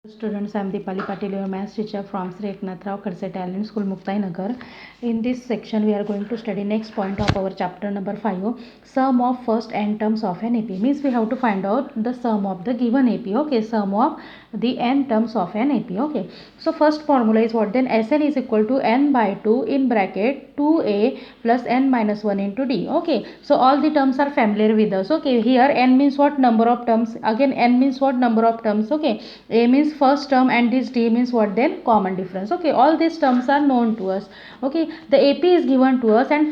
Students, I am Deepali Patil, your maths teacher from Sri Eknath Rao Khadse Talent School, Muktai Nagar. In this section, we are going to study next point of our chapter number 5, sum of first n terms of an AP. Means we have to find out the sum of the given AP. Okay, sum of the n terms of an AP. Okay, so first formula is what? Then Sn is equal to n by 2 in bracket 2a plus n minus 1 into d. Okay, so all the terms are familiar with us. Okay, here n means what? Number of terms. Again, n means what? Number of terms. Okay, a means first term and this d means what? Then common difference. Okay, all these terms are known to us. Okay, the AP is given to us and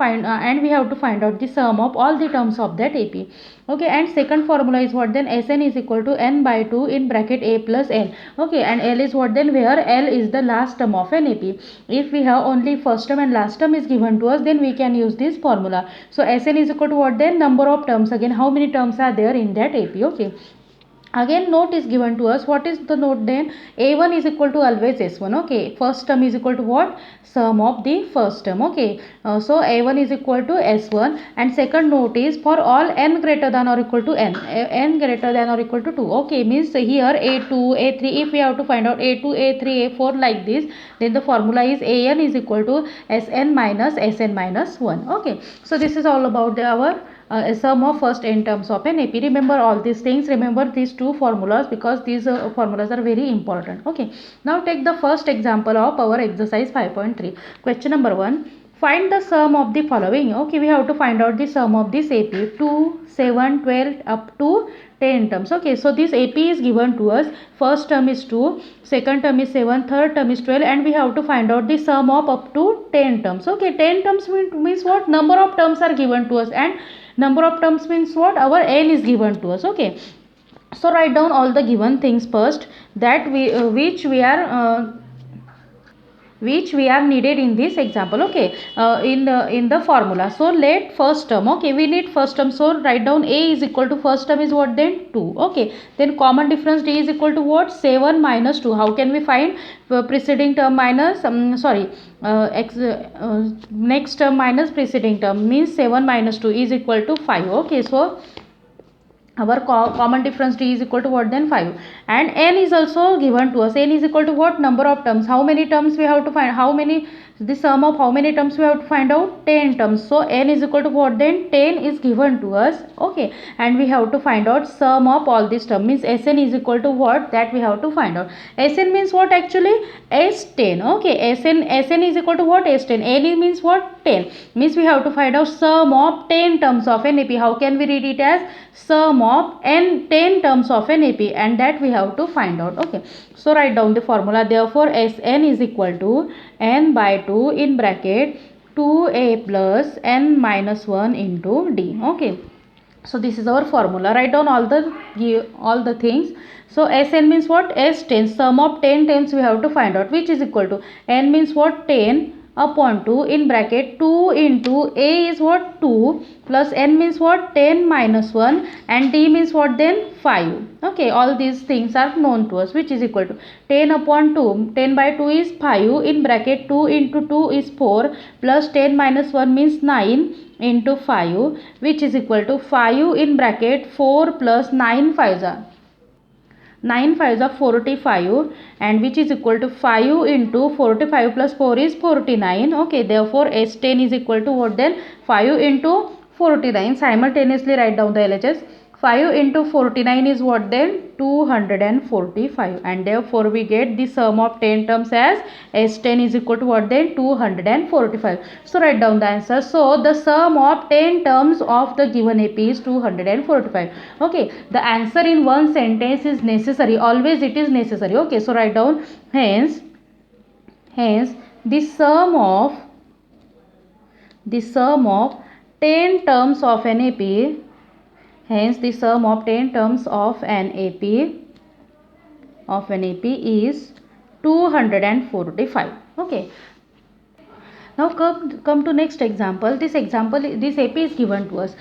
we have to find out the sum of all the terms of that AP. Okay, and second formula is what? Then Sn is equal to n by 2 in bracket a plus n. Okay, and L is what? Then where L is the last term of an AP. If we have only first term and last term is given to us, then we can use this formula. So Sn is equal to what? Then number of terms. Again, how many terms are there in that AP? Okay, again note is given to us. What is the note? Then a1 is equal to always s1. Okay, first term is equal to what? Sum of the first term. Okay, so a1 is equal to s1, and second note is for all n greater than or equal to n greater than or equal to 2. Okay, means here a2 a3, if we have to find out a2 a3 a4 like this, then the formula is an is equal to sn minus 1. Okay, so this is all about our sum of first n terms of an AP. Remember all these things. Remember these two formulas because these formulas are very important. Okay. Now take the first example of our exercise 5.3. Question number 1. Find the sum of the following. Okay, we have to find out the sum of this AP. 2, 7, 12 up to 10 terms. Okay, so this AP is given to us. First term is 2, second term is 7, third term is 12, and we have to find out the sum of up to 10 terms. Okay, 10 terms means what? Number of terms are given to us, and number of terms means what? Our n is given to us. Okay, so write down all the given things first that which we are needed in this example. Okay, in the formula. So let first term. Okay, we need first term, so write down a is equal to first term is what? Then 2. Okay, then common difference d is equal to what? 7 minus 2. How can we find preceding term minus next term minus preceding term? Means 7 minus 2 is equal to 5. Okay, so our common difference d is equal to what? Then 5, and n is also given to us. N is equal to what? Number of terms. How many terms we have to find? How many? The sum of how many terms we have to find out? 10 terms. So n is equal to what? Then 10 is given to us. Okay, and we have to find out sum of all these terms. Means Sn is equal to what? That we have to find out. Sn means what actually? S10. Okay, Sn is equal to what? S10. N means what? 10. Means we have to find out sum of 10 terms of an AP. How can we read it? As sum of 10 terms of an AP, and that we have to find out. Okay, so write down the formula. Therefore Sn is equal to n by 2 in bracket 2a plus n minus 1 into d. Okay, so this is our formula. Write down all the things. So Sn means what? S10. Sum of 10 terms we have to find out, which is equal to n means what? 10 upon 2 in bracket 2 into a is what? 2 plus n means what? 10 minus 1, and d means what? Then 5. Okay, all these things are known to us, which is equal to 10 upon 2. 10 by 2 is 5 in bracket 2 into 2 is 4 plus 10 minus 1 means 9 into 5, which is equal to 5 in bracket 4 plus 9 5s are 9 5s are 45, and which is equal to 5 into 45 plus 4 is 49. Okay, therefore S10 is equal to what? Then 5 into 49. Simultaneously write down the LHS. 5 into 49 is what? Then 245, and therefore we get the sum of 10 terms as S10 is equal to what? Then 245. So write down the answer. So the sum of 10 terms of the given AP is 245. Okay, the answer in one sentence is necessary. Always it is necessary. Okay, so write down hence the sum of 10 terms of an AP. Hence, the sum of 10 terms of an AP is 245. Okay. Now come to next example. This AP is given to us.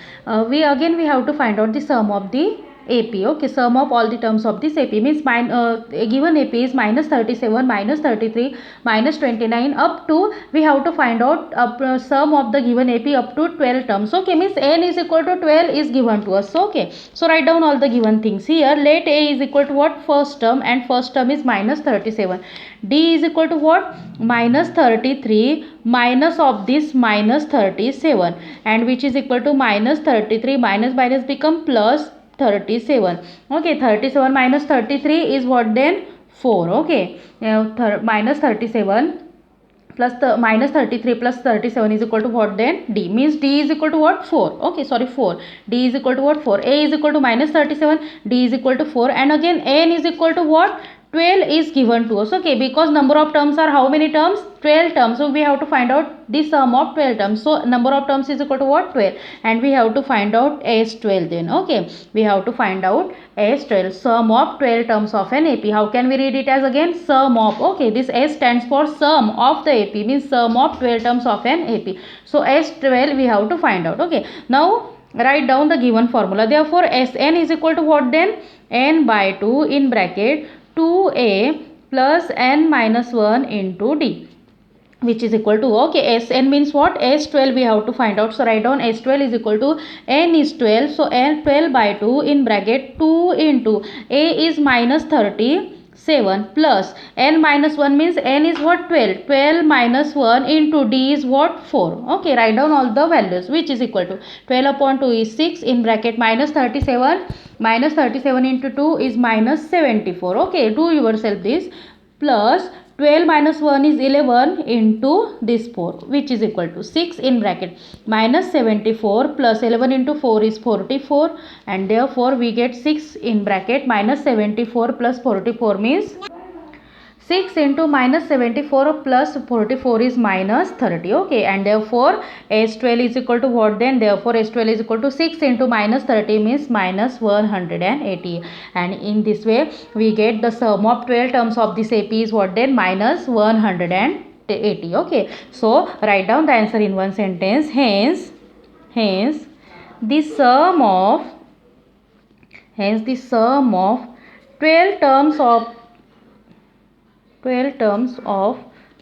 We have to find out the sum of the AP. Okay, sum of all the terms of this AP means given AP is minus 37, minus 33, minus 29 up to, we have to find out sum of the given AP up to 12 terms. Okay, means n is equal to 12 is given to us. Okay, so write down all the given things here. Let A is equal to what? First term, and first term is minus 37. D is equal to what? Minus 33 minus of this minus 37, and which is equal to minus 33 minus minus become plus 37. Okay, 37 minus 33 is what then? 4. Okay, now minus 37 plus the minus 33 plus 37 is equal to what then? D. Means D is equal to what? 4. Okay, sorry, 4. D is equal to what? 4. A is equal to minus 37, D is equal to 4, and again n is equal to what? 12 is given to us. Okay, because number of terms are how many terms? 12 terms. So we have to find out the sum of 12 terms. So number of terms is equal to what? 12, and we have to find out as 12 then. Okay, we have to find out as 12, sum of 12 terms of an AP. How can we read it as again? Sum of. Okay, this S stands for sum of the AP, means sum of 12 terms of an AP. So as 12 we have to find out. Okay, now write down the given formula. Therefore Sn is equal to what then? N by 2 in bracket 2a plus n minus 1 into d, which is equal to, okay, Sn means what? S12 we have to find out. So write down S12 is equal to, n is 12, so n 12 by 2 in bracket 2 into a is minus 37 plus n minus 1 means n is what? 12. 12 minus 1 into d is what? 4. Okay, write down all the values, which is equal to 12 upon 2 is 6 in bracket minus 37 into 2 is minus 74. Okay, do yourself this, plus 12 minus 1 is 11 into this 4, which is equal to 6 in bracket minus 74 plus 11 into 4 is 44, and therefore we get 6 in bracket minus 74 plus 44 means 6 into minus 74 plus 44 is minus 30. Okay, and therefore S12 is equal to what then? Therefore S12 is equal to 6 into minus 30 means minus 180, and in this way we get the sum of 12 terms of this AP is what then? Minus 180. Okay, so write down the answer in one sentence. Hence the sum of 12 terms of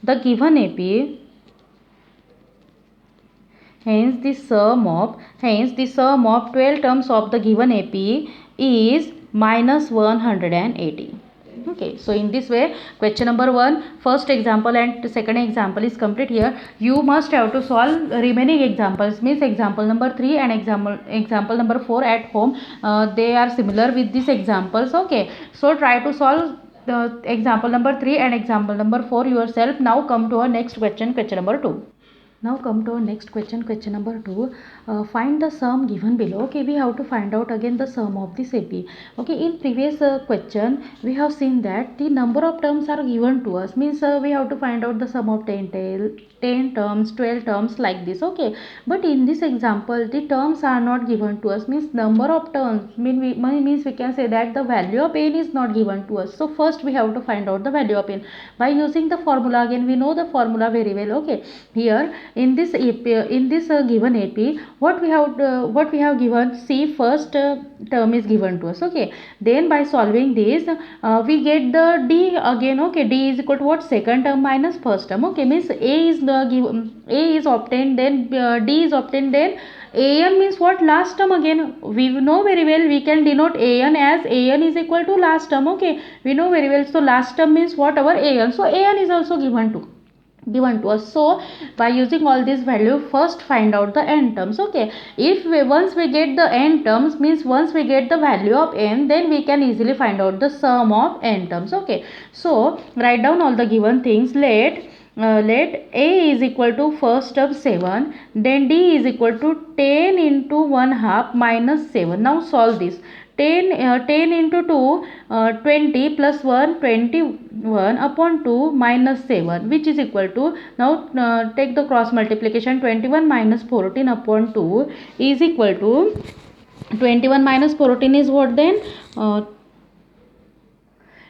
the given AP, hence the sum of 12 terms of the given AP is minus 180. Okay, so in this way question number 1, first example and second example is complete. Here you must have to solve remaining examples, means example number 3 and example number 4 at home. They are similar with these examples. Okay, so try to solve the example number 3 and example number 4 yourself. Now come to our next question, question number 2. Now come to our next question, question number 2. Find the sum given below. Okay, we have to find out again the sum of this AP. Okay, in previous question we have seen that the number of terms are given to us, means we have to find out the sum of 10 terms, 12 terms like this. Okay, but in this example the terms are not given to us, means number of terms means we can say that the value of n is not given to us. So first we have to find out the value of n by using the formula. Again we know the formula very well. Okay, here in this given AP, what we have given, see, first term is given to us. Okay, then by solving this we get the d again. Okay, d is equal to what? Second term minus first term. Okay, means a is obtained, then d is obtained, then an means what? Last term. Again we know very well, we can denote an as an is equal to last term. Okay, we know very well. So last term means what? Our an. So an is also given to us. So by using all this value, first find out the n terms. Okay, if once we get the n terms, means once we get the value of n, then we can easily find out the sum of n terms. Okay, so write down all the given things. Let a is equal to first term 7, then d is equal to 10 into 1 half minus 7. Now solve this. 10 into 2 20 plus 1 21 upon 2 minus 7, which is equal to, now take the cross multiplication, 21 minus 14 upon 2 is equal to 21 minus 14 is what then?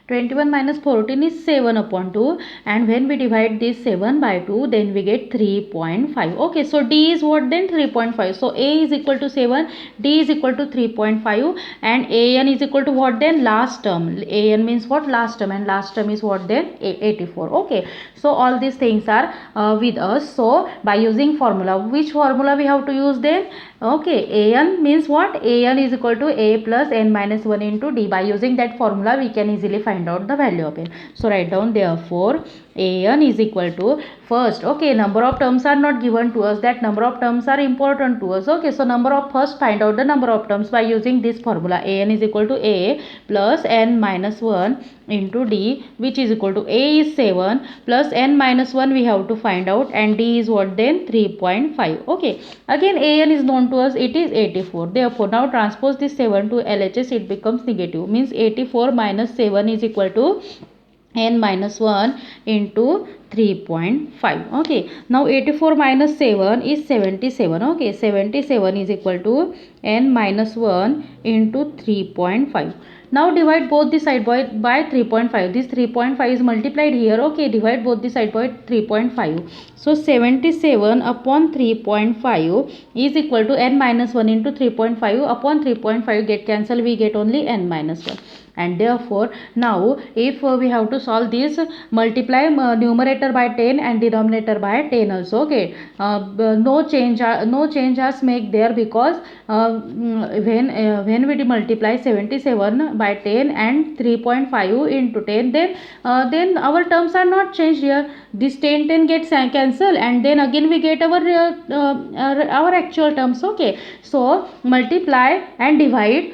21 minus 14 is 7 upon 2, and when we divide this 7 by 2, then we get 3.5. Okay, so D is what then? 3.5. So A is equal to 7, D is equal to 3.5, and AN is equal to what then? Last term. AN means what? Last term, and last term is what then? 84. Okay, so all these things are with us. So by using formula, which formula we have to use then? Okay, AN means what? AN is equal to A plus N minus 1 into D. By using that formula, we can easily find out the value of N. So write down, therefore AN is equal to, first, okay, number of terms are not given to us. That number of terms are important to us. Okay, so number of, first find out the number of terms by using this formula. AN is equal to A plus N minus 1 into D, which is equal to A is 7 plus N minus 1 we have to find out, and D is what then? 3.5. Okay, again AN is known to us, it is 84. Therefore now transpose this 7 to LHS, it becomes negative, means 84 minus 7 is equal to N minus 1 into 3.5. Okay, now 84 minus 7 is 77. Okay, 77 is equal to N minus 1 into 3.5. Now divide both the side by 3.5. This 3.5 is multiplied here. Okay, divide both the side by 3.5. So 77 upon 3.5 is equal to N minus 1 into 3.5 upon 3.5 get cancelled, we get only N minus 1. And therefore now if we have to solve this, multiply numerator by 10 and denominator by 10 also. Okay, no change has make there, because when we multiply 77 by 10 and 3.5 into 10, then our terms are not changed here. This 10 gets cancelled, and then again we get our actual terms. Okay, so multiply and divide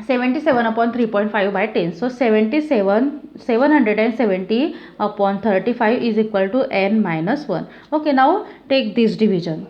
77 upon 3.5 by 10. So 770 upon 35 is equal to N minus 1. Okay, now take this division.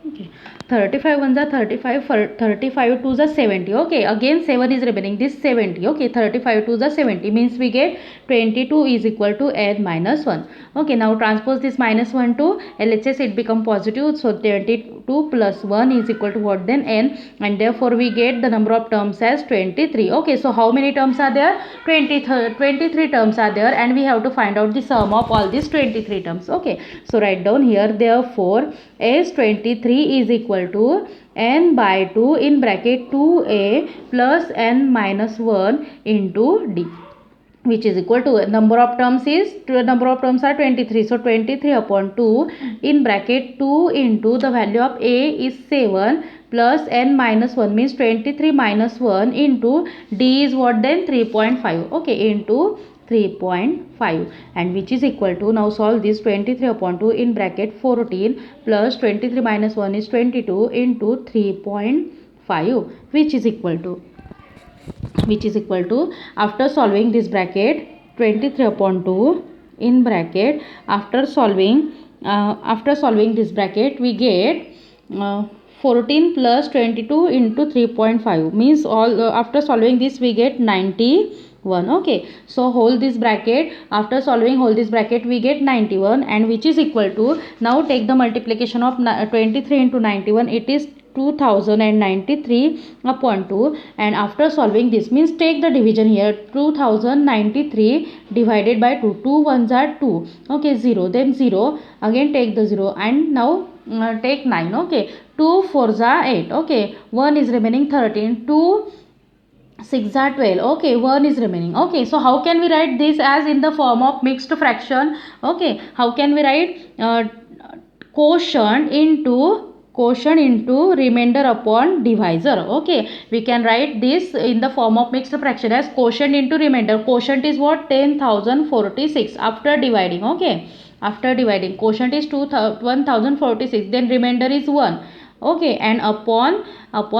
Okay, 35 ones are 35, 35 twos are 70. Okay, again 7 is remaining, this 70. Okay, 35 twos are 70, means we get 22 is equal to N minus 1. Okay, now transpose this minus 1 to LHS, it become positive. So 22 plus 1 is equal to what then? N, and therefore we get the number of terms as 23. Okay, so how many terms are there? 23 terms are there, and we have to find out the sum of all these 23 terms. Okay, so write down here, therefore as 23 is equal to N by 2 in bracket 2A plus N minus 1 into D, which is equal to number of terms are 23. So 23 upon 2 in bracket 2 into the value of A is 7 plus N minus 1, means 23 minus 1 into D is what then? 3.5. Okay, into 3.5, and which is equal to, now solve this, 23 upon 2 in bracket 14 plus 23 minus 1 is 22 into 3.5, which is equal to, after solving this bracket, 23 upon 2 in bracket, after solving this bracket, we get 14 plus 22 into 3.5, means all after solving this we get 91. Okay, so hold this bracket, after solving hold this bracket we get 91, and which is equal to, now take the multiplication of 23 into 91, it is 2093 upon 2, and after solving this, means take the division here, 2093 divided by 2, 2 ones are 2. Okay, 0, then 0, again take the 0, and now take 9. Okay, 2 4s are 8. Okay, 1 is remaining, 13, 2 6 are 12. Okay, 1 is remaining. Okay, so how can we write this as in the form of mixed fraction? Okay, how can we write quotient into remainder upon divisor? Okay, we can write this in the form of mixed fraction as quotient into remainder. Quotient is what? 10,046 after dividing. Okay, after dividing, quotient is 1046, then remainder is 1. Okay, and upon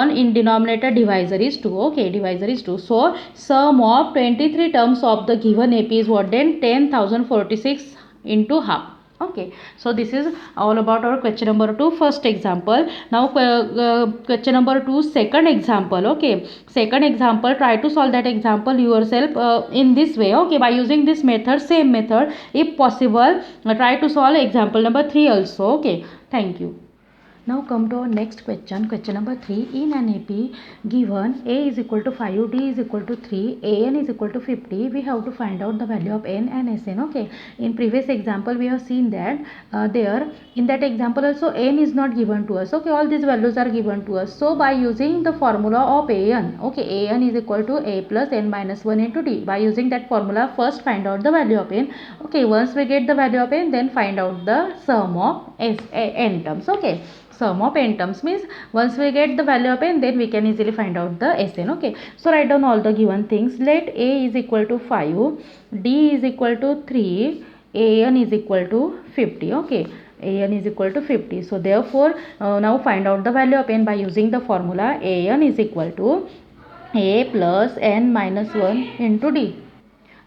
in denominator divisor is 2. Okay, divisor is 2. So sum of 23 terms of the given AP is what then? 10,046 into half. Okay, so this is all about our question number 2 first example. Now question number 2 second example. Okay, second example, try to solve that example yourself in this way. Okay, by using this method, same method, if possible try to solve example number 3 also. Okay, thank you. Now come to our next question. Question number 3. In an AP given A is equal to 5, D is equal to 3, AN is equal to 50, we have to find out the value of N and Sn. Okay. In previous example, we have seen that there in that example also N is not given to us. Okay. All these values are given to us. So by using the formula of An, okay, An is equal to A plus N minus 1 into D. By using that formula, first find out the value of N. Okay. Once we get the value of N, then find out the sum of N terms. Okay. Sum of n terms means once we get the value of n, then we can easily find out the Sn. Okay. So write down all the given things. Let A is equal to 5, D is equal to 3, An is equal to 50. Okay. An is equal to 50. So therefore now find out the value of n by using the formula An is equal to A plus n minus 1 into D,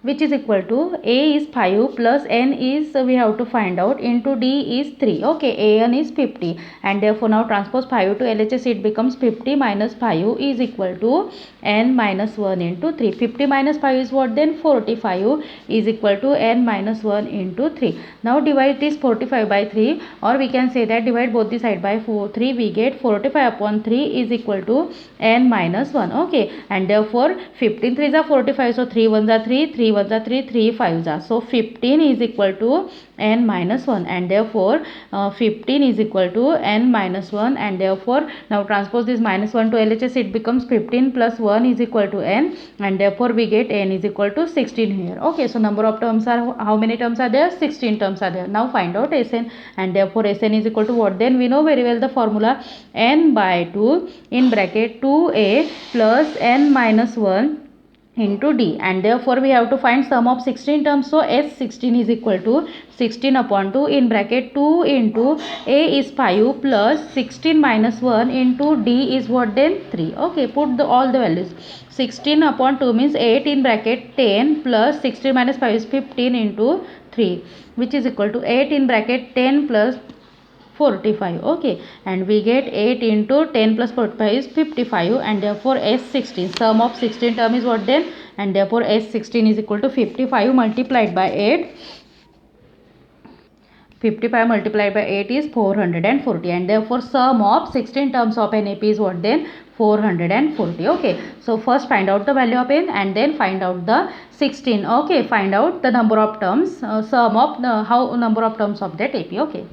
which is equal to A is 5 plus N is we have to find out into D is 3. Okay, An is 50 and therefore now transpose 5 to LHS, it becomes 50 minus 5 is equal to N minus 1 into 3. 50 minus 5 is what then? 45 is equal to N minus 1 into 3. Now divide this 45 by 3, or we can say that divide both the side by 3, we get 45 upon 3 is equal to N minus 1. Okay, and therefore 15 3s are 45, so 3 1s are 3, 3 1s are 3, 3 5s are. So 15 is equal to N minus 1 and therefore 15 is equal to N minus 1 and therefore now transpose this minus 1 to LHS, it becomes 15 plus 1 is equal to N and therefore we get N is equal to 16 here. Okay, so number of terms are, how many terms are there? 16 terms are there. Now find out Sn and therefore Sn is equal to what then? We know very well the formula N by 2 in bracket 2A plus N minus 1 into D, and therefore we have to find sum of 16 terms. So S16 is equal to 16 upon 2 in bracket 2 into A is 5 plus 16 minus 1 into D is what then? 3. Okay, put all the values. 16 upon 2 means 8 in bracket 10 plus 16 minus 5 is 15 into 3, which is equal to 8 in bracket 10 plus 45. Okay, and we get 8 into 10 plus 45 is 55 and therefore S16 sum of 16 term is what then? And therefore S16 is equal to 55 multiplied by 8. 55 multiplied by 8 is 440 and therefore sum of 16 terms of an AP is what then? 440. Okay, so first find out the value of n and then find out the 16. Okay, find out the number of terms, sum of how number of terms of that AP. Okay.